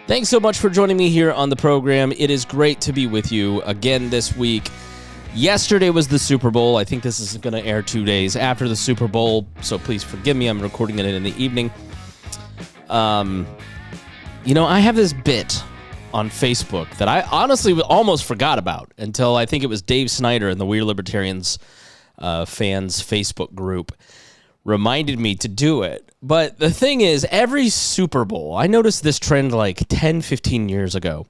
Thanks so much for joining me here on the program. It is great to be with you again this week. Yesterday was the Super Bowl. I think this is going to air 2 days after the Super Bowl, so please forgive me. I'm recording it in the evening. I have this bit on Facebook that I honestly almost forgot about until I think it was Dave Snyder in the Weird Libertarians fans Facebook group reminded me to do it. But the thing is, every Super Bowl, I noticed this trend like 10, 15 years ago,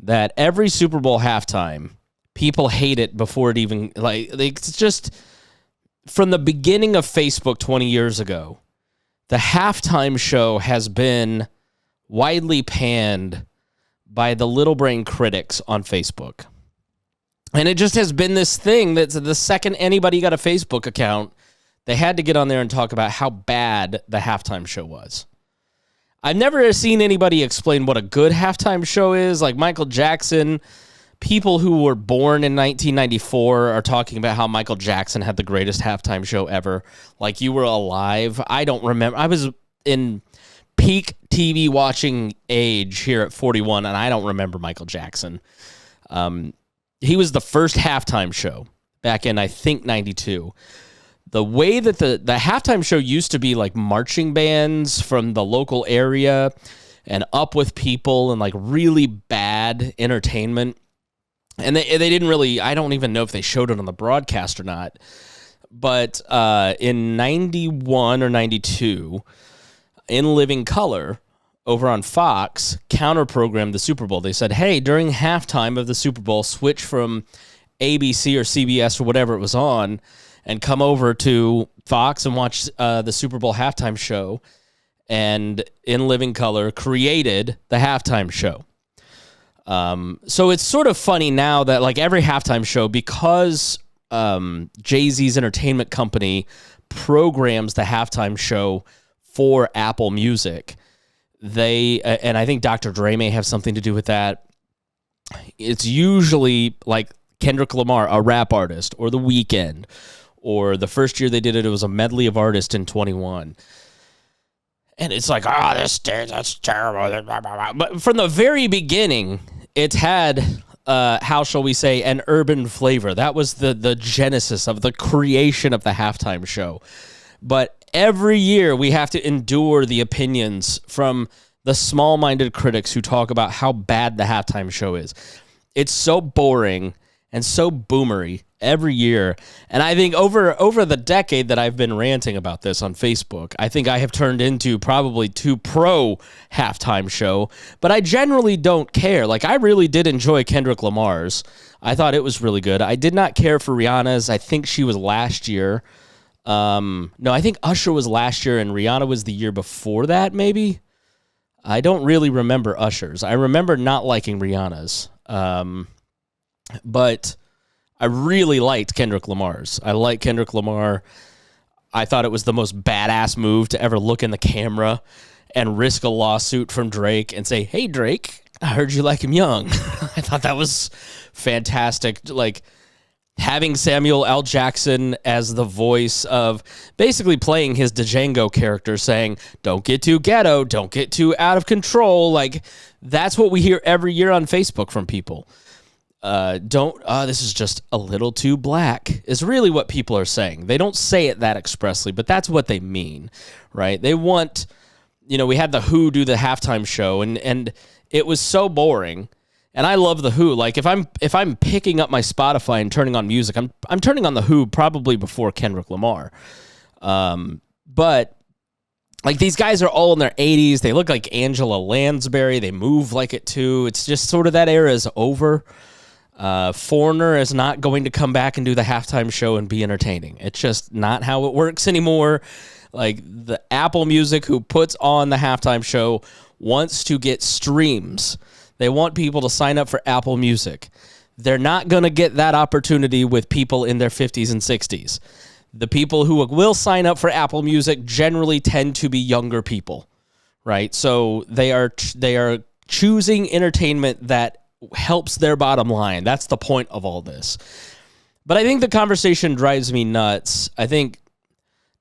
that every Super Bowl halftime, people hate it before it even, it's just, from the beginning of Facebook 20 years ago, the halftime show has been widely panned by the little brain critics on Facebook. And it just has been this thing that the second anybody got a Facebook account, they had to get on there and talk about how bad the halftime show was. I've never seen anybody explain what a good halftime show is. Like Michael Jackson, people who were born in 1994 are talking about how Michael Jackson had the greatest halftime show ever. Like you were alive. I don't remember. I was in peak TV watching age here at 41, and I don't remember Michael Jackson. He was the first halftime show back in, I think, 92. The way that the halftime show used to be like marching bands from the local area and up with people and like really bad entertainment. And they didn't really, I don't even know if they showed it on the broadcast or not. But in 91 or 92, In Living Color over on Fox counter-programmed the Super Bowl. They said, hey, during halftime of the Super Bowl, switch from ABC or CBS or whatever it was on and come over to Fox and watch the Super Bowl halftime show. And In Living Color created the halftime show. So it's sort of funny now that like every halftime show, because Jay-Z's entertainment company programs the halftime show for Apple Music, and I think Dr. Dre may have something to do with that. It's usually like Kendrick Lamar, a rap artist, or The Weeknd, or the first year they did it, it was a medley of artists in 21. And it's like, that's terrible. But from the very beginning, it's had, how shall we say, an urban flavor. That was the genesis of the creation of the halftime show. But every year we have to endure the opinions from the small-minded critics who talk about how bad the halftime show is. It's so boring and so boomery every year. And I think over the decade that I've been ranting about this on Facebook, I think I have turned into probably too pro halftime show, but I generally don't care. Like, I really did enjoy Kendrick Lamar's. I thought it was really good. I did not care for Rihanna's. I think she was last year. No, I think Usher was last year and Rihanna was the year before that, maybe. I don't really remember Usher's. I remember not liking Rihanna's. But I really liked Kendrick Lamar's. I like Kendrick Lamar. I thought it was the most badass move to ever look in the camera and risk a lawsuit from Drake and say, hey, Drake, I heard you like him young. I thought that was fantastic. Like, having Samuel L. Jackson as the voice of basically playing his Django character saying, don't get too ghetto, don't get too out of control. Like, that's what we hear every year on Facebook from people. This is just a little too black is really what people are saying. They don't say it that expressly, but that's what they mean, right? They want, we had The Who do the halftime show and it was so boring. And I love The Who. Like if I'm picking up my Spotify and turning on music, I'm turning on The Who probably before Kendrick Lamar. But like these guys are all in their 80s. They look like Angela Lansbury. They move like it too. It's just sort of that era is over. Foreigner is not going to come back and do the halftime show and be entertaining. It's just not how it works anymore. Like the Apple Music who puts on the halftime show wants to get streams. They want people to sign up for Apple Music. They're not going to get that opportunity with people in their 50s and 60s. The people who will sign up for Apple Music generally tend to be younger people, right? So they are choosing entertainment that helps their bottom line. That's the point of all this. But I think the conversation drives me nuts. I think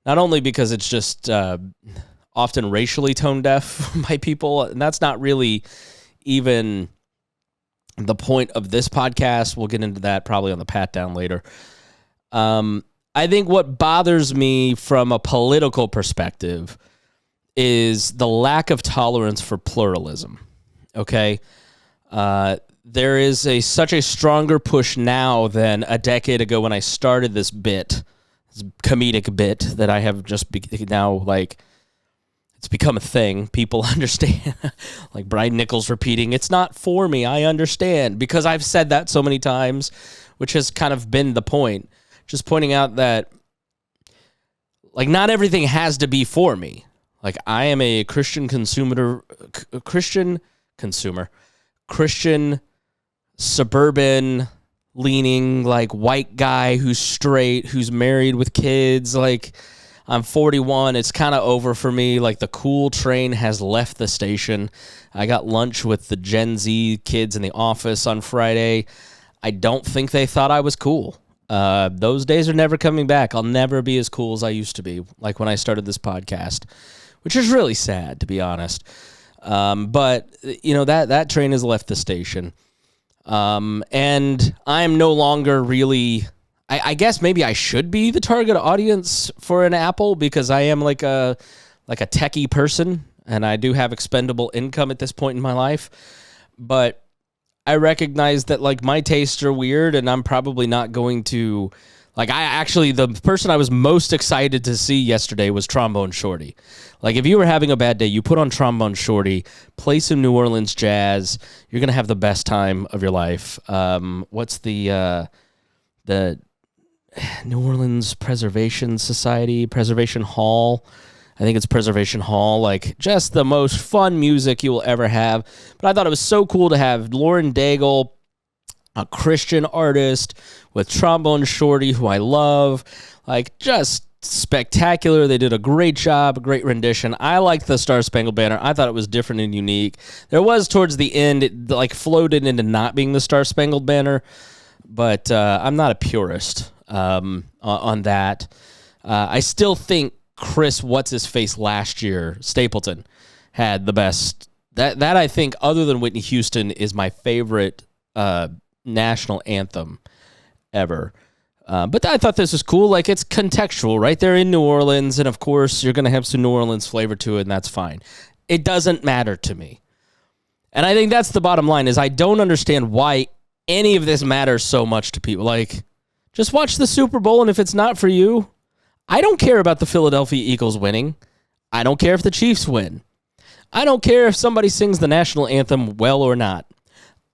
not only because it's just often racially tone deaf by people, and that's not really even the point of this podcast. We'll get into that probably on the pat down later. I think what bothers me from a political perspective is the lack of tolerance for pluralism. Okay? There is such a stronger push now than a decade ago when I started this comedic bit that I have just now, like, it's become a thing. People understand, like Brian Nichols repeating, "It's not for me, I understand," because I've said that so many times, which has kind of been the point. Just pointing out that, like, not everything has to be for me. Like, I am a Christian suburban leaning, like, white guy who's straight, who's married with kids. Like, I'm 41. It's kind of over for me. Like, the cool train has left the station. I got lunch with the Gen Z kids in the office on Friday. I don't think they thought I was cool. Those days are never coming back. I'll never be as cool as I used to be, like when I started this podcast, which is really sad, to be honest. But, you know, that train has left the station. And I'm no longer really... I guess maybe I should be the target audience for an Apple because I am like a techie person and I do have expendable income at this point in my life. But I recognize that, like, my tastes are weird and I'm probably not going to, like, the person I was most excited to see yesterday was Trombone Shorty. Like, if you were having a bad day, you put on Trombone Shorty, play some New Orleans jazz, you're going to have the best time of your life. What's the New Orleans Preservation Hall. I think it's Preservation Hall. Like, just the most fun music you will ever have. But I thought it was so cool to have Lauren Daigle, a Christian artist, with Trombone Shorty, who I love. Like, just spectacular. They did a great job, a great rendition. I liked the Star Spangled Banner. I thought it was different and unique. There was, towards the end, it like floated into not being the Star Spangled Banner. But I'm not a purist on that. I still think Chris What's-His-Face last year, Stapleton, had the best. That I think, other than Whitney Houston, is my favorite national anthem ever. But I thought this was cool. Like, it's contextual, right? They're in New Orleans, and of course, you're going to have some New Orleans flavor to it, and that's fine. It doesn't matter to me. And I think that's the bottom line, is I don't understand why any of this matters so much to people. Like, just watch the Super Bowl, and if it's not for you, I don't care about the Philadelphia Eagles winning. I don't care if the Chiefs win. I don't care if somebody sings the national anthem well or not.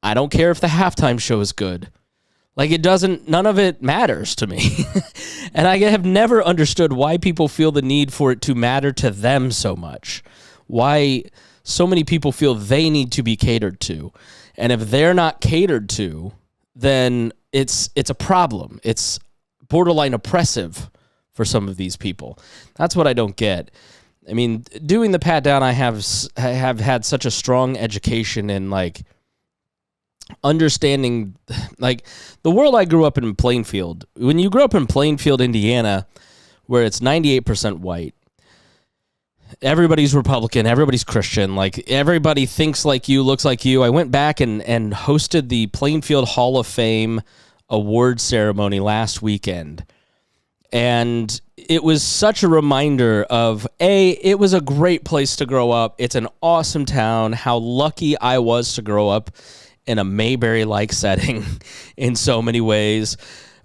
I don't care if the halftime show is good. Like, none of it matters to me. And I have never understood why people feel the need for it to matter to them so much. Why so many people feel they need to be catered to. And if they're not catered to, then it's a problem. It's borderline oppressive for some of these people. That's what I don't get. I mean, doing the pat down, I have had such a strong education in, like, understanding, like, the world I grew up in Plainfield. When you grow up in Plainfield, Indiana, where it's 98% white, everybody's Republican, everybody's Christian, like, everybody thinks like you, looks like you. I went back and hosted the Plainfield Hall of Fame award ceremony last weekend. And it was such a reminder of, it was a great place to grow up. It's an awesome town. How lucky I was to grow up in a Mayberry-like setting in so many ways.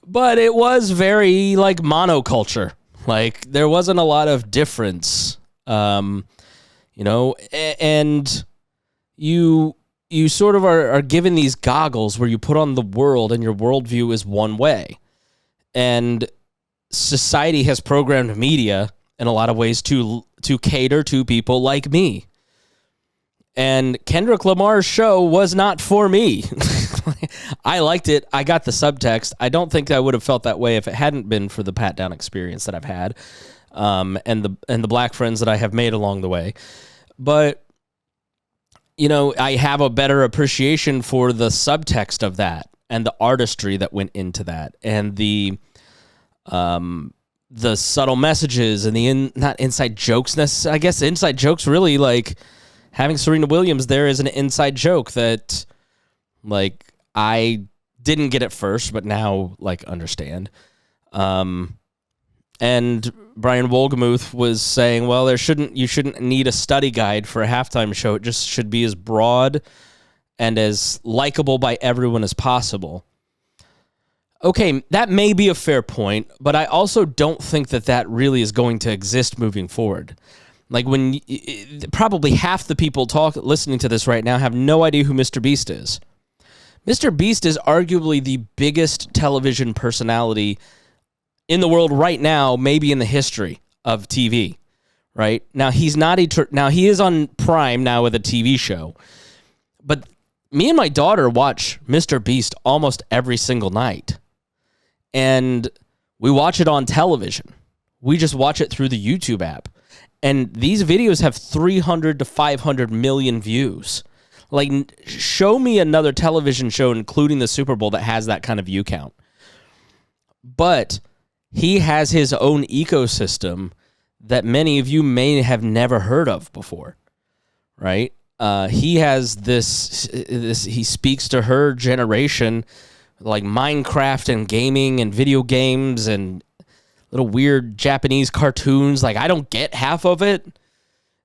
But it was very, like, monoculture. Like, there wasn't a lot of difference, and you sort of are given these goggles where you put on the world and your worldview is one way. And society has programmed media in a lot of ways to cater to people like me. And Kendrick Lamar's show was not for me. I liked it. I got the subtext. I don't think I would have felt that way if it hadn't been for the pat down experience that I've had, and the black friends that I have made along the way. But, I have a better appreciation for the subtext of that and the artistry that went into that, and the the subtle messages and the not inside jokes necessarily. I guess inside jokes really, like having Serena Williams there is an inside joke that like I didn't get at first, but now like understand. And Brian Wolgemuth was saying, well, you shouldn't need a study guide for a halftime show. It just should be as broad and as likable by everyone as possible. Okay, that may be a fair point, but I also don't think that really is going to exist moving forward. Like when probably half the people listening to this right now have no idea who MrBeast is. MrBeast is arguably the biggest television personality in the world right now, maybe in the history of TV. Right now, now he is on Prime now with a TV show, but me and my daughter watch MrBeast almost every single night. And we watch it on television. We just watch it through the YouTube app. And these videos have 300 to 500 million views. Like, show me another television show, including the Super Bowl, that has that kind of view count. But he has his own ecosystem that many of you may have never heard of before, right? He has this, he speaks to her generation, like Minecraft and gaming and video games and little weird Japanese cartoons. Like, I don't get half of it.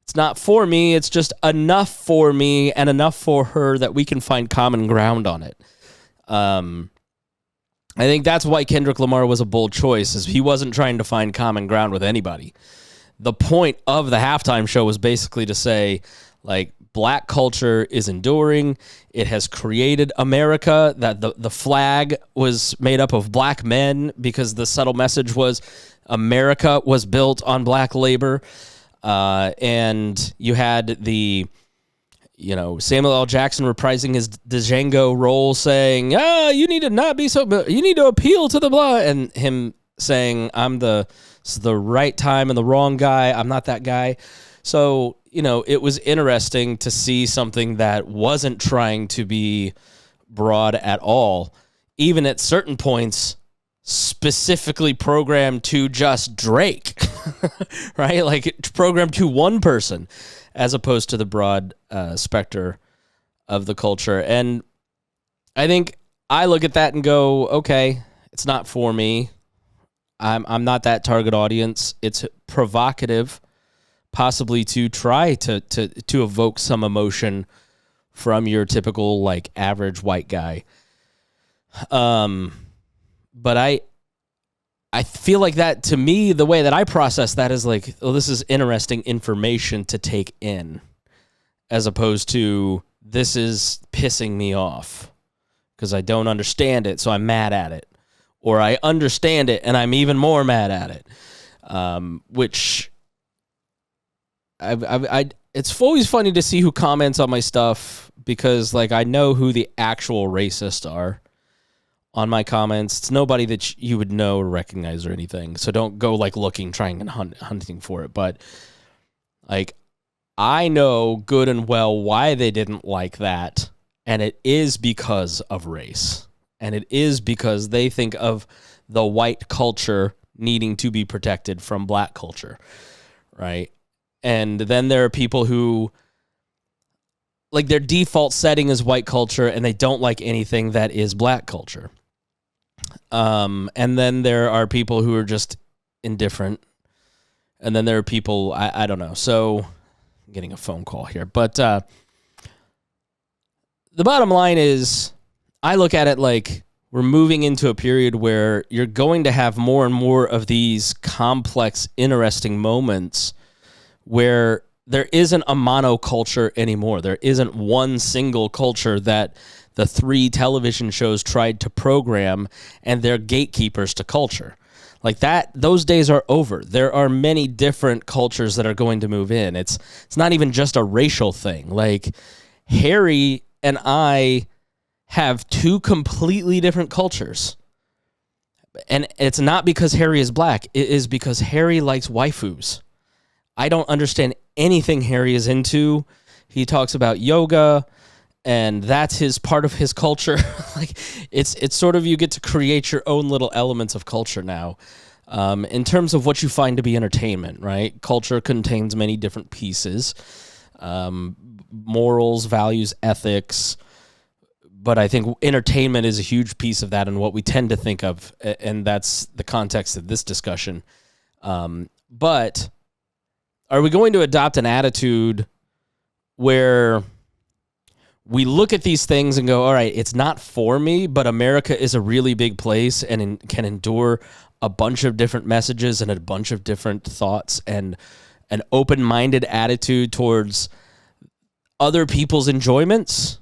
It's not for me. It's just enough for me and enough for her that we can find common ground on it. I think that's why Kendrick Lamar was a bold choice, is he wasn't trying to find common ground with anybody. The point of the halftime show was basically to say, like, black culture is enduring. It has created America, that the flag was made up of black men because the subtle message was America was built on black labor. And you had Samuel L. Jackson reprising his Django role, saying, you need to not be so, you need to appeal to the black, and him saying, it's the right time and the wrong guy. I'm not that guy. So, it was interesting to see something that wasn't trying to be broad at all, even at certain points, specifically programmed to just Drake, right? Like, programmed to one person, as opposed to the broad specter of the culture. And I think I look at that and go, okay, it's not for me. I'm not that target audience. It's provocative, possibly to try to evoke some emotion from your typical, like, average white guy. But I feel like that, to me, the way that I process that is like, oh, this is interesting information to take in, as opposed to this is pissing me off because I don't understand it, so I'm mad at it. Or I understand it and I'm even more mad at it. Which it's always funny to see who comments on my stuff, because like I know who the actual racists are on my comments. It's nobody that you would know or recognize or anything. So don't go like looking, trying and hunting for it. But like, I know good and well why they didn't like that. And it is because of race. And it is because they think of the white culture needing to be protected from black culture. Right. And then there are people who, like, their default setting is white culture and they don't like anything that is black culture. And then there are people who are just indifferent. And then there are people, I don't know. So I'm getting a phone call here. But the bottom line is, I look at it like we're moving into a period where you're going to have more and more of these complex, interesting moments where there isn't a monoculture anymore. There isn't one single culture that the 3 television shows tried to program, and they're gatekeepers to culture. Like that, those days are over. There are many different cultures that are going to move in. It's not even just a racial thing. Like, Harry and I have 2 completely different cultures. And it's not because Harry is black. It is because Harry likes waifus. I don't understand anything Harry is into. He talks about yoga, and that's his part of his culture. Like, it's sort of, you get to create your own little elements of culture now. in terms of what you find to be entertainment, right? Culture contains many different pieces, morals, values, ethics, but I think entertainment is a huge piece of that and what we tend to think of, and that's the context of this discussion. But are we going to adopt an attitude where we look at these things and go, all right, it's not for me, but America is a really big place and can endure a bunch of different messages and a bunch of different thoughts and an open-minded attitude towards other people's enjoyments?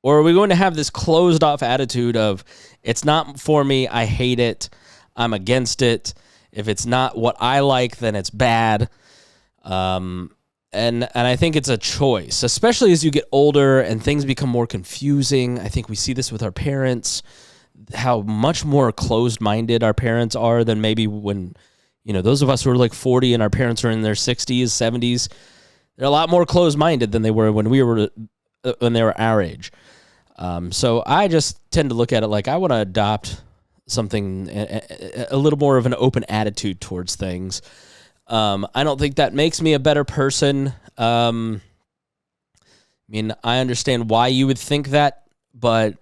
Or are we going to have this closed-off attitude of, it's not for me, I hate it, I'm against it, if it's not what I like, then it's bad. And I think it's a choice, especially as you get older and things become more confusing. I think we see this with our parents, how much more closed-minded our parents are than maybe when, those of us who are like 40 and our parents are in their 60s, 70s. They're a lot more closed-minded than they were when they were our age. So I just tend to look at it like I want to adopt something, a little more of an open attitude towards things. I don't think that makes me a better person. I understand why you would think that, but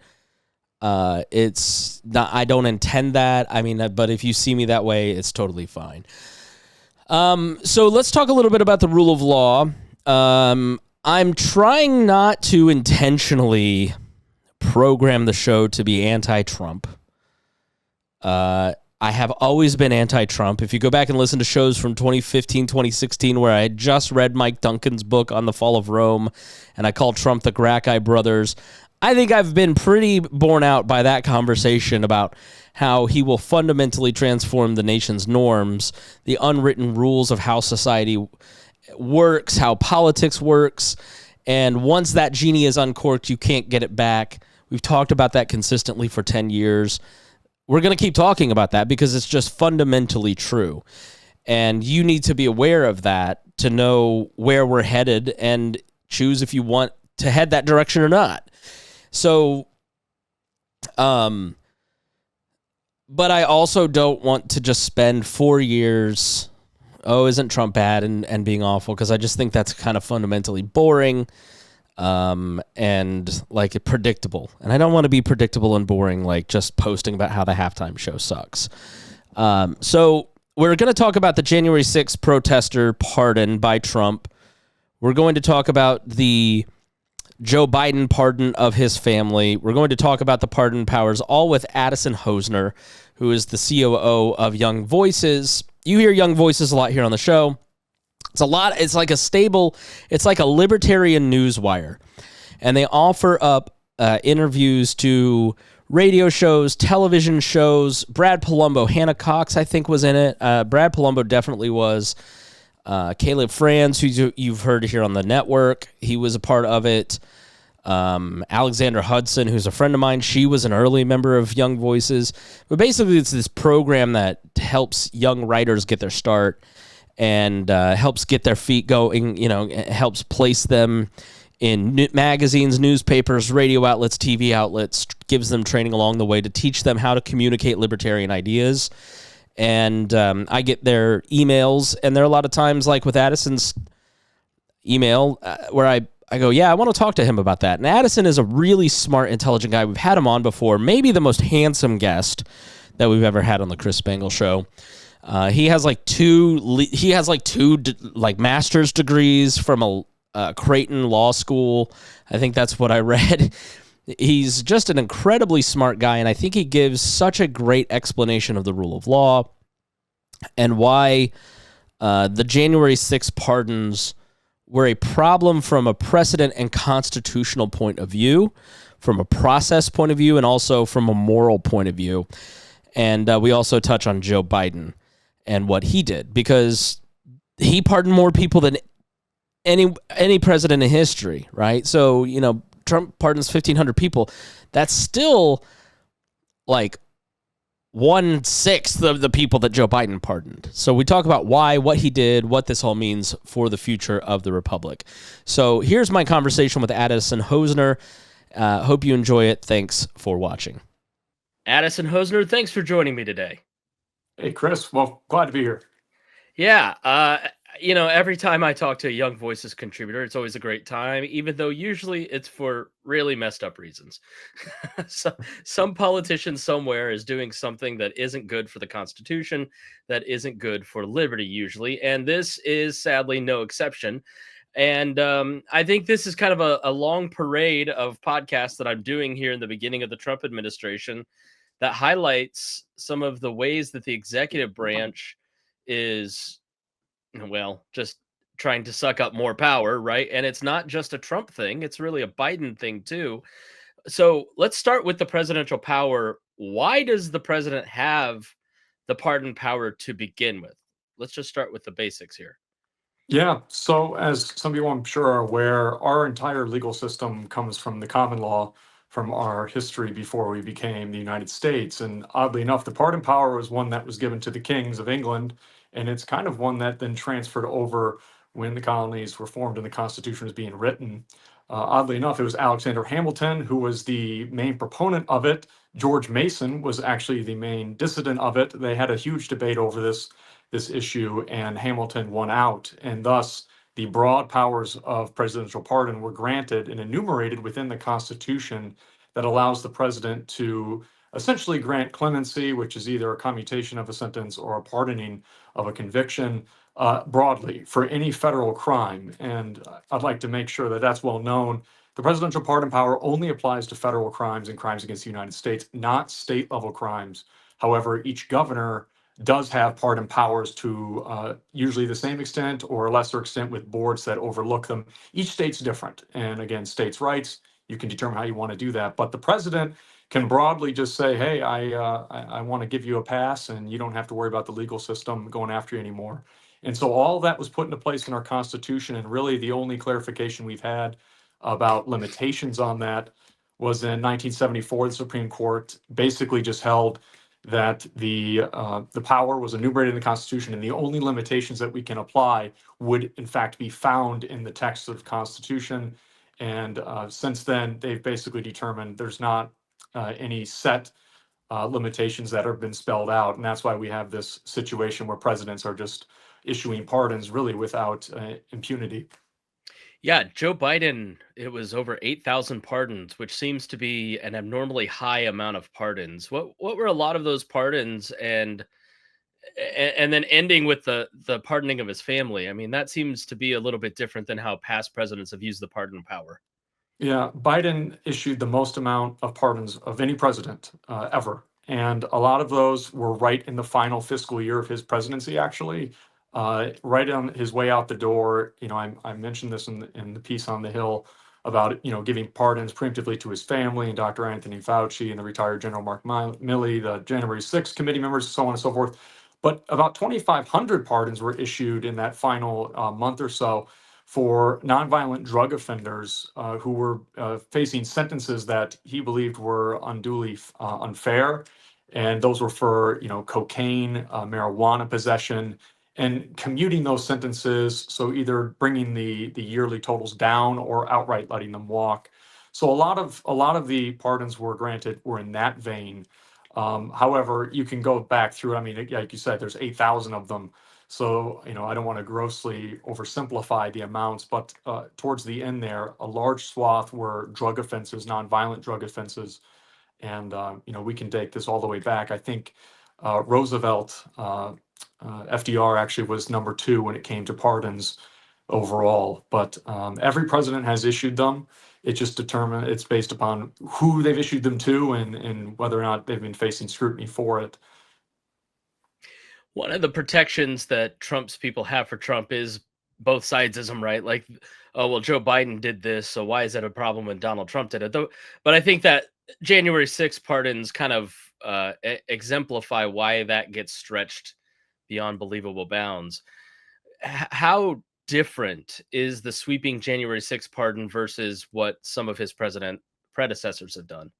it's not. I don't intend that. But if you see me that way, it's totally fine. So let's talk a little bit about the rule of law. I'm trying not to intentionally program the show to be anti-Trump. I have always been anti-Trump. If you go back and listen to shows from 2015, 2016, where I had just read Mike Duncan's book on the fall of Rome, and I called Trump the Gracchi brothers, I think I've been pretty borne out by that conversation about how he will fundamentally transform the nation's norms, the unwritten rules of how society works, how politics works, and once that genie is uncorked, you can't get it back. We've talked about that consistently for 10 years. We're going to keep talking about that because it's just fundamentally true. And you need to be aware of that to know where we're headed and choose if you want to head that direction or not. So, but I also don't want to just spend 4 years, isn't Trump bad and being awful, because I just think that's kind of fundamentally boring. And like predictable. And I don't want to be predictable and boring, like just posting about how the halftime show sucks. So we're going to talk about the January 6th protester pardon by Trump. We're going to talk about the Joe Biden pardon of his family. We're going to talk about the pardon powers, all with Addison Hosner, who is the COO of Young Voices. You hear Young Voices a lot here on the show. It's a lot. It's like it's like a libertarian newswire. And they offer up interviews to radio shows, television shows. Brad Palumbo, Hannah Cox, I think, was in it. Brad Palumbo definitely was. Caleb Franz, who you've heard here on the network, he was a part of it. Alexander Hudson, who's a friend of mine, she was an early member of Young Voices. But basically, it's this program that helps young writers get their start and helps get their feet going, helps place them in magazines, newspapers, radio outlets, TV outlets, gives them training along the way to teach them how to communicate libertarian ideas. And I get their emails, and there are a lot of times, like with Addison's email, where I go, yeah, I want to talk to him about that. And Addison is a really smart, intelligent guy. We've had him on before, maybe the most handsome guest that we've ever had on the Chris Spangle Show. He has two master's degrees from a Creighton Law School. I think that's what I read. He's just an incredibly smart guy, and I think he gives such a great explanation of the rule of law and why the January 6th pardons were a problem from a precedent and constitutional point of view, from a process point of view, and also from a moral point of view. And we also touch on Joe Biden and what he did, because he pardoned more people than any president in history, right? So, Trump pardons 1,500 people. That's still like 1/6 of the people that Joe Biden pardoned. So we talk about why, what he did, what this all means for the future of the republic. So here's my conversation with Addison Hosner. Hope you enjoy it. Thanks for watching. Addison Hosner, thanks for joining me today. Hey, Chris. Well, glad to be here. Yeah, every time I talk to a Young Voices contributor, it's always a great time, even though usually it's for really messed up reasons. so, some politician somewhere is doing something that isn't good for the Constitution, that isn't good for liberty, usually, and this is sadly no exception. And I think this is kind of a long parade of podcasts that I'm doing here in the beginning of the Trump administration that highlights some of the ways that the executive branch is, well, just trying to suck up more power, right? And it's not just a Trump thing, it's really a Biden thing too. So let's start with the presidential power. Why does the president have the pardon power to begin with? Let's just start with the basics here. Yeah. So, as some people I'm sure are aware, our entire legal system comes from the common law, from our history before we became the United States. And oddly enough, the pardon power was one that was given to the kings of England. And it's kind of one that then transferred over when the colonies were formed and the Constitution was being written. Oddly enough, it was Alexander Hamilton who was the main proponent of it. George Mason was actually the main dissident of it. They had a huge debate over this issue, and Hamilton won out. And thus, the broad powers of presidential pardon were granted and enumerated within the Constitution that allows the president to essentially grant clemency, which is either a commutation of a sentence or a pardoning of a conviction, broadly for any federal crime. And I'd like to make sure that that's well known. The presidential pardon power only applies to federal crimes and crimes against the United States, not state level crimes. However, each governor does have pardon powers to usually the same extent or a lesser extent with boards that overlook them. Each state's different. And again, states' rights, you can determine how you want to do that. But the president can broadly just say, hey, I want to give you a pass and you don't have to worry about the legal system going after you anymore. And so all of that was put into place in our Constitution. And really, the only clarification we've had about limitations on that was in 1974. The Supreme Court basically just held that the power was enumerated in the Constitution, and the only limitations that we can apply would, in fact, be found in the text of the Constitution. And since then, they've basically determined there's not any set limitations that have been spelled out, and that's why we have this situation where presidents are just issuing pardons really without impunity. Yeah, Joe Biden, it was over 8,000 pardons, which seems to be an abnormally high amount of pardons. What were a lot of those pardons, and then ending with the pardoning of his family? I mean, that seems to be a little bit different than how past presidents have used the pardon power. Yeah, Biden issued the most amount of pardons of any president ever. And a lot of those were right in the final fiscal year of his presidency, actually, right on his way out the door. I mentioned this in the piece on the Hill about, giving pardons preemptively to his family and Dr. Anthony Fauci and the retired General Mark Milley, the January 6th committee members, so on and so forth. But about 2,500 pardons were issued in that final month or so for nonviolent drug offenders who were facing sentences that he believed were unduly unfair, and those were for cocaine, marijuana possession, and commuting those sentences. So either bringing the yearly totals down or outright letting them walk. So a lot of the pardons were granted were in that vein. However, you can go back through. I mean, like you said, there's 8,000 of them. So, I don't want to grossly oversimplify the amounts, but towards the end there, a large swath were drug offenses, nonviolent drug offenses. And, we can take this all the way back. I think Roosevelt, FDR actually was number two when it came to pardons overall. But every president has issued them. It's based upon who they've issued them to and whether or not they've been facing scrutiny for it. One of the protections that Trump's people have for Trump is both sidesism, right? Like, oh well, Joe Biden did this, so why is that a problem when Donald Trump did it? Though, but I think that January 6th pardons kind of exemplify why that gets stretched beyond believable bounds. How different is the sweeping January 6th pardon versus what some of his president predecessors have done?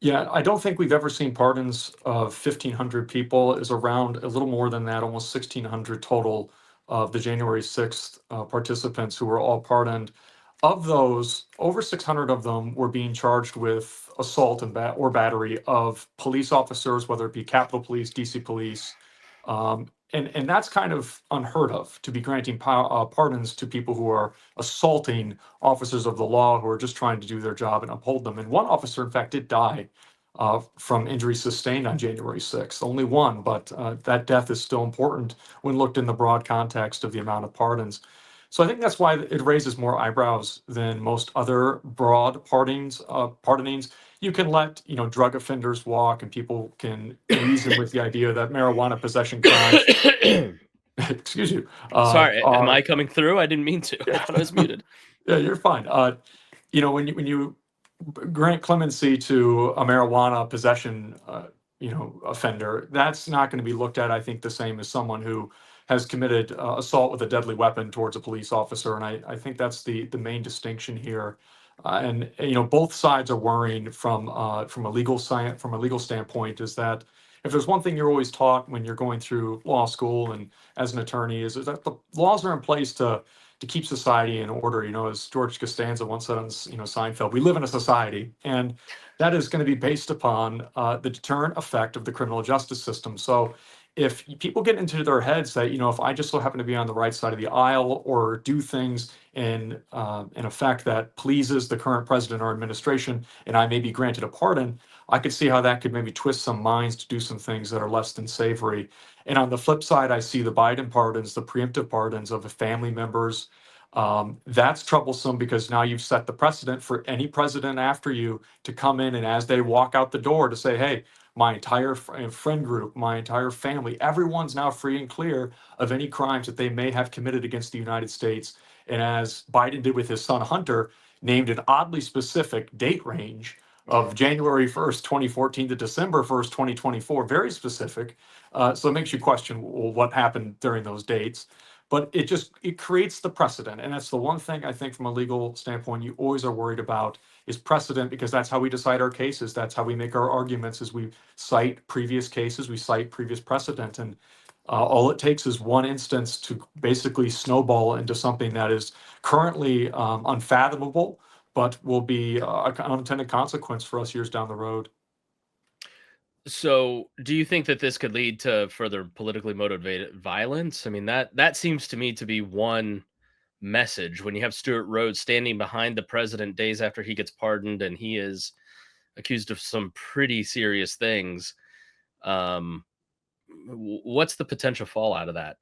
Yeah, I don't think we've ever seen pardons of 1,500 people. Is around a little more than that, almost 1,600 total of the January 6th participants who were all pardoned. Of those, over 600 of them were being charged with assault and or battery of police officers, whether it be Capitol Police, DC Police. And that's kind of unheard of, to be granting pardons to people who are assaulting officers of the law who are just trying to do their job and uphold them. And one officer, in fact, did die from injuries sustained on January 6th. Only one, but that death is still important when looked in the broad context of the amount of pardons. So I think that's why it raises more eyebrows than most other broad pardonings. You can let, drug offenders walk, and people can reason with the idea that marijuana possession crimes, excuse you, Sorry, am I are, coming through? I didn't mean to. I thought I was muted. yeah, you're fine. When you grant clemency to a marijuana possession, offender, that's not going to be looked at, I think, the same as someone who has committed assault with a deadly weapon towards a police officer. And I think that's the main distinction here. And both sides are worrying from a legal science, from a legal standpoint, is that if there's one thing you're always taught when you're going through law school and as an attorney, is that the laws are in place to keep society in order. As George Costanza once said on, Seinfeld, we live in a society, and that is going to be based upon the deterrent effect of the criminal justice system. So if people get into their heads that, if I just so happen to be on the right side of the aisle or do things in effect that pleases the current president or administration, and I may be granted a pardon, I could see how that could maybe twist some minds to do some things that are less than savory. And on the flip side, I see the Biden pardons, the preemptive pardons of the family members. That's troublesome because now you've set the precedent for any president after you to come in and as they walk out the door to say, hey, my entire friend group, my entire family, everyone's now free and clear of any crimes that they may have committed against the United States. And as Biden did with his son Hunter, named an oddly specific date range of January 1st, 2014 to December 1st, 2024, very specific. So it makes you question, well, what happened during those dates. But it creates the precedent. And that's the one thing I think from a legal standpoint you always are worried about is precedent, because that's how we decide our cases. That's how we make our arguments, is we cite previous cases, we cite previous precedent. And all it takes is one instance to basically snowball into something that is currently unfathomable, but will be an unintended consequence for us years down the road. So, do you think that this could lead to further politically motivated violence? I mean, that seems to me to be one message when you have Stuart Rhodes standing behind the president days after he gets pardoned and he is accused of some pretty serious things. Um, what's the potential fallout of that?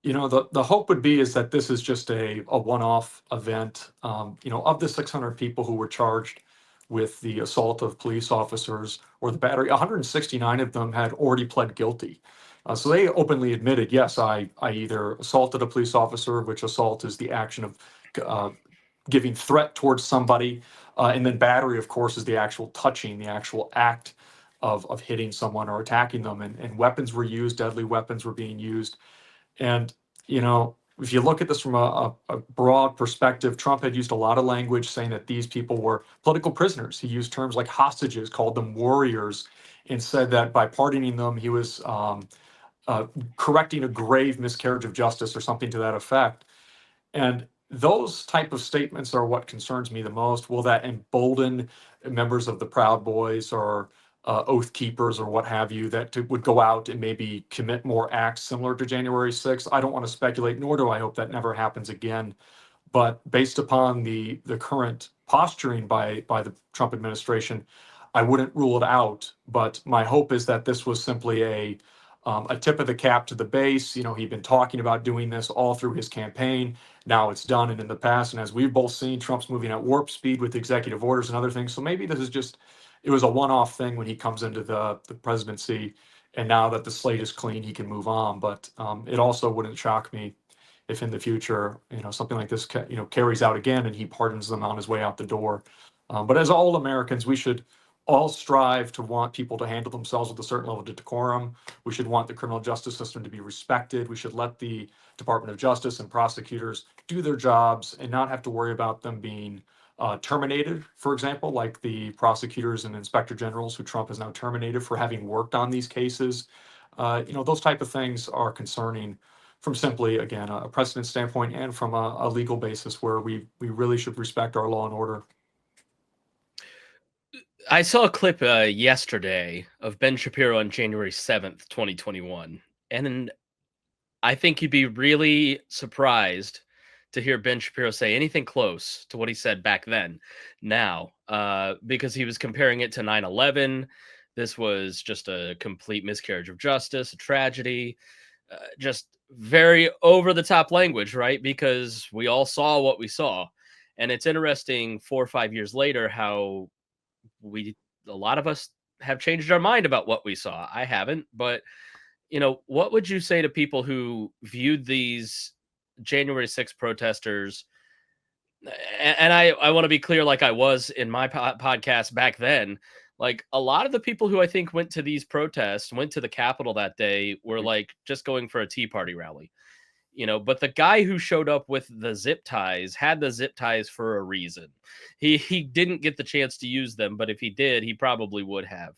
The hope would be is that this is just a one-off event. Of the 600 people who were charged with the assault of police officers or the battery, 169 of them had already pled guilty. So they openly admitted, yes, I either assaulted a police officer, which assault is the action of uh, giving threat towards somebody, and then battery, of course, is the actual touching, the actual act of hitting someone or attacking them. And weapons were used, deadly weapons were being used. And, if you look at this from a broad perspective, Trump had used a lot of language saying that these people were political prisoners. He used terms like hostages, called them warriors, and said that by pardoning them, he was correcting a grave miscarriage of justice or something to that effect. And those type of statements are what concerns me the most. Will that embolden members of the Proud Boys or Oath Keepers or what have you that would go out and maybe commit more acts similar to January 6th? I don't want to speculate, nor do I hope that never happens again. But based upon the current posturing by the Trump administration, I wouldn't rule it out. But my hope is that this was simply a tip of the cap to the base. He'd been talking about doing this all through his campaign. Now it's done, and in the past, and as we've both seen, Trump's moving at warp speed with executive orders and other things. So maybe this is just, it was a one-off thing when he comes into the presidency, and now that the slate is clean, he can move on. But it also wouldn't shock me if in the future, something like this, carries out again, and he pardons them on his way out the door. But as all Americans, we should all strive to want people to handle themselves with a certain level of decorum. We should want the criminal justice system to be respected. We should let the Department of Justice and prosecutors do their jobs and not have to worry about them being terminated, for example, like the prosecutors and inspector generals who Trump has now terminated for having worked on these cases. Those type of things are concerning from simply, again, a precedent standpoint and from a legal basis where we really should respect our law and order. I saw a clip yesterday of Ben Shapiro on January 7th, 2021. And I think you'd be really surprised to hear Ben Shapiro say anything close to what he said back then now, because he was comparing it to 9/11. This was just a complete miscarriage of justice, a tragedy, just very over the top language, right? Because we all saw what we saw. And it's interesting 4 or 5 years later how we, a lot of us, have changed our mind about what we saw. I haven't, but what would you say to people who viewed these January 6th protesters? And I want to be clear, like I was in my podcast back then. Like a lot of the people who I think went to these protests, went to the Capitol that day, were like just going for a Tea Party rally. But the guy who showed up with the zip ties had the zip ties for a reason. He didn't get the chance to use them, but if he did, he probably would have.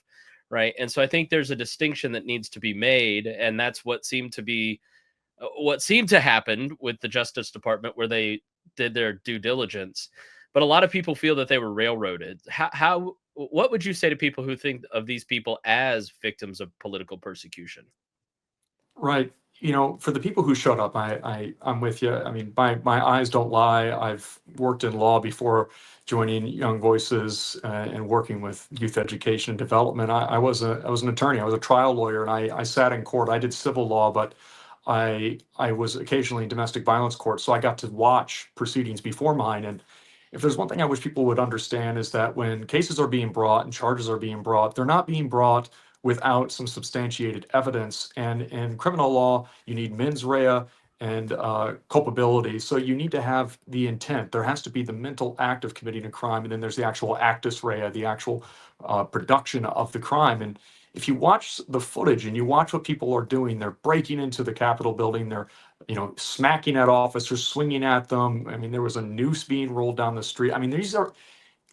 Right. And so I think there's a distinction that needs to be made. And that's what seemed to happen with the Justice Department, where they did their due diligence. But a lot of people feel that they were railroaded. What would you say to people who think of these people as victims of political persecution? Right. For the people who showed up, I'm with you. I mean, my eyes don't lie. I've worked in law before joining Young Voices and working with youth education and development. I was an attorney. I was a trial lawyer, and I sat in court. I did civil law, but I was occasionally in domestic violence court, so I got to watch proceedings before mine. And if there's one thing I wish people would understand is that when cases are being brought and charges are being brought, they're not being brought without some substantiated evidence. And in criminal law, you need mens rea and culpability. So you need to have the intent. There has to be the mental act of committing a crime, and then there's the actual actus rea, the actual production of the crime. And if you watch the footage and you watch what people are doing, they're breaking into the Capitol building, they're smacking at officers, swinging at them. I mean, there was a noose being rolled down the street. I mean, these are,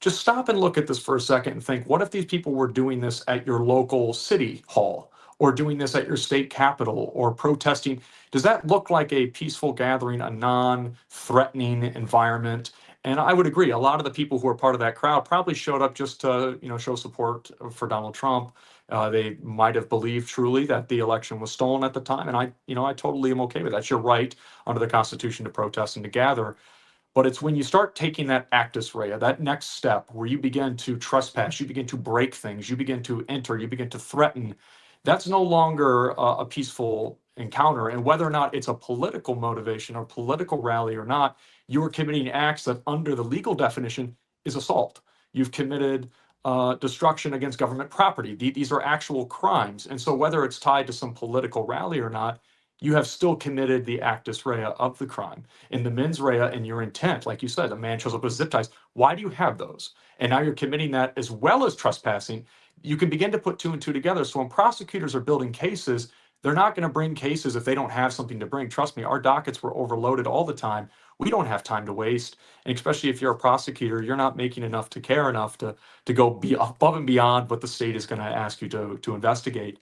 just stop and look at this for a second and think, what if these people were doing this at your local city hall or doing this at your state capitol or protesting? Does that look like a peaceful gathering, a non-threatening environment? And I would agree, a lot of the people who are part of that crowd probably showed up just to, show support for Donald Trump. They might have believed truly that the election was stolen at the time, and I totally am okay with that. It's your right under the Constitution to protest and to gather. But it's when you start taking that actus rea, that next step where you begin to trespass, you begin to break things, you begin to enter, you begin to threaten, that's no longer a peaceful encounter. And whether or not it's a political motivation or political rally or not, you are committing acts that, under the legal definition, is assault. You've committed destruction against government property. These are actual crimes. And so, whether it's tied to some political rally or not, you have still committed the actus rea of the crime. In the mens rea and your intent, like you said, a man shows up with zip ties. Why do you have those? And now you're committing that as well as trespassing. You can begin to put two and two together. So when prosecutors are building cases, they're not going to bring cases if they don't have something to bring. Trust me, our dockets were overloaded all the time. We don't have time to waste. And especially if you're a prosecutor, you're not making enough to care enough to go be above and beyond what the state is going to ask you to investigate.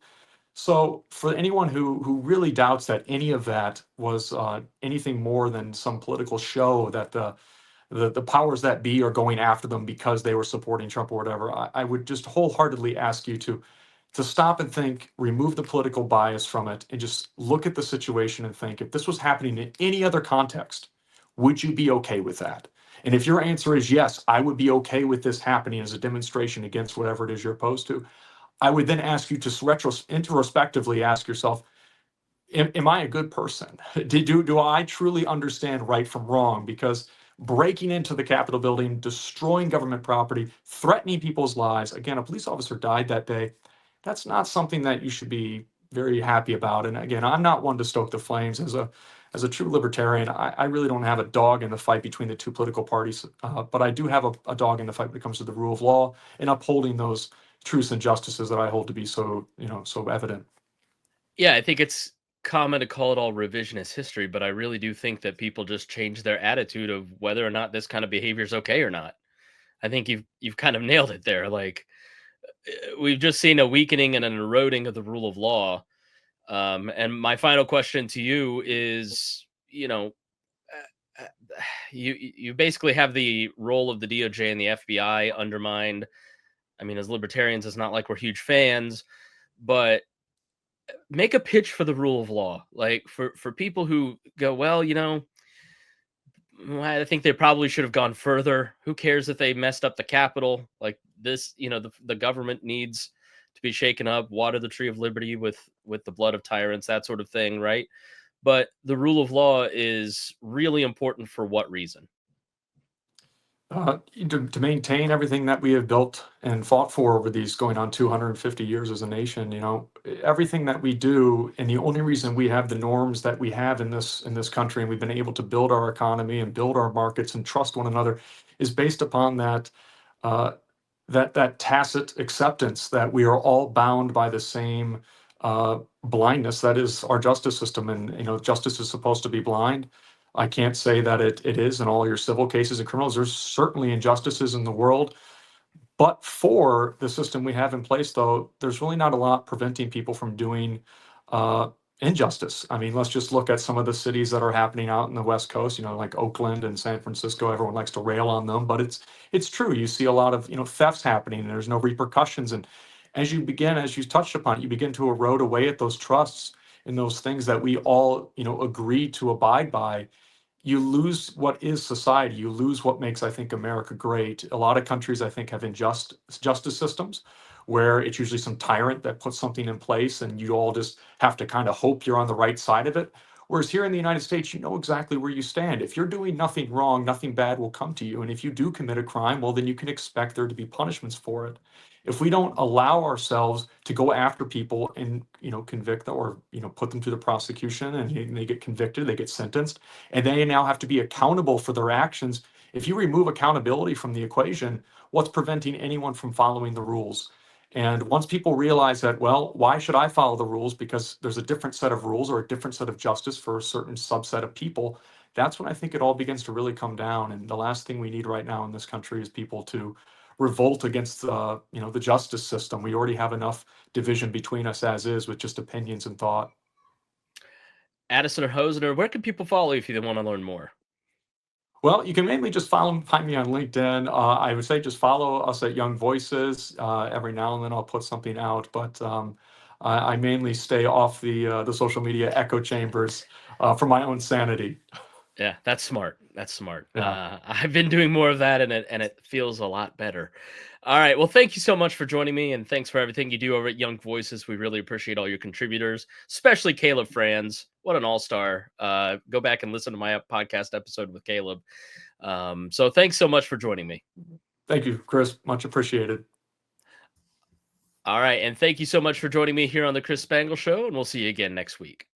So for anyone who really doubts that any of that was anything more than some political show, that the powers that be are going after them because they were supporting Trump or whatever, I would just wholeheartedly ask you to stop and think, remove the political bias from it, and just look at the situation and think, if this was happening in any other context, would you be okay with that? And if your answer is yes, I would be okay with this happening as a demonstration against whatever it is you're opposed to, I would then ask you to introspectively ask yourself, am I a good person? Do I truly understand right from wrong? Because breaking into the Capitol building, destroying government property, threatening people's lives, again, a police officer died that day. That's not something that you should be very happy about. And again, I'm not one to stoke the flames. As a true libertarian, I really don't have a dog in the fight between the two political parties, but I do have a dog in the fight when it comes to the rule of law and upholding those truths and justices that I hold to be so evident. Yeah, I think it's common to call it all revisionist history, but I really do think that people just change their attitude of whether or not this kind of behavior is okay or not. I think you've kind of nailed it there. Like we've just seen a weakening and an eroding of the rule of law. And my final question to you is, uh, you basically have the role of the DOJ and the FBI undermined. I mean, as libertarians, it's not like we're huge fans, but make a pitch for the rule of law. Like for people who go, well, I think they probably should have gone further. Who cares if they messed up the Capitol? Like this, the government needs to be shaken up. Water the tree of liberty with the blood of tyrants, that sort of thing, right? But the rule of law is really important for what reason? To maintain everything that we have built and fought for over these going on 250 years as a nation, everything that we do, and the only reason we have the norms that we have in this country, and we've been able to build our economy and build our markets and trust one another, is based upon uh, that tacit acceptance that we are all bound by the same blindness that is our justice system. And justice is supposed to be blind. I can't say that it is in all your civil cases and criminals. There's certainly injustices in the world, but for the system we have in place, though, there's really not a lot preventing people from doing uh, injustice. I mean, let's just look at some of the cities that are happening out in the West Coast. Like Oakland and San Francisco. Everyone likes to rail on them, but it's true. You see a lot of thefts happening, and there's no repercussions. And as you touched upon, you begin to erode away at those trusts and those things that we all agree to abide by. You lose what is society. You lose what makes, I think, America great. A lot of countries, I think, have unjust justice systems where it's usually some tyrant that puts something in place and you all just have to kind of hope you're on the right side of it. Whereas here in the United States, you know exactly where you stand. If you're doing nothing wrong, nothing bad will come to you. And if you do commit a crime, well, then you can expect there to be punishments for it. If we don't allow ourselves to go after people and convict them, or put them to the prosecution, and they get convicted, they get sentenced, and they now have to be accountable for their actions. If you remove accountability from the equation, what's preventing anyone from following the rules? And once people realize that, well, why should I follow the rules? Because there's a different set of rules or a different set of justice for a certain subset of people. That's when I think it all begins to really come down. And the last thing we need right now in this country is people to revolt against the justice system. We already have enough division between us as is, with just opinions and thought. Addison Hosner, where can people follow you if they want to learn more? Well, you can mainly just find me on LinkedIn. I would say just follow us at Young Voices. Every now and then I'll put something out, but I mainly stay off the social media echo chambers for my own sanity. Yeah, that's smart. That's smart. Yeah. I've been doing more of that, and it feels a lot better. All right. Well, thank you so much for joining me, and thanks for everything you do over at Young Voices. We really appreciate all your contributors, especially Caleb Franz. What an all-star! Go back and listen to my podcast episode with Caleb. So thanks so much for joining me. Thank you, Chris. Much appreciated. All right, and thank you so much for joining me here on the Chris Spangle Show, and we'll see you again next week.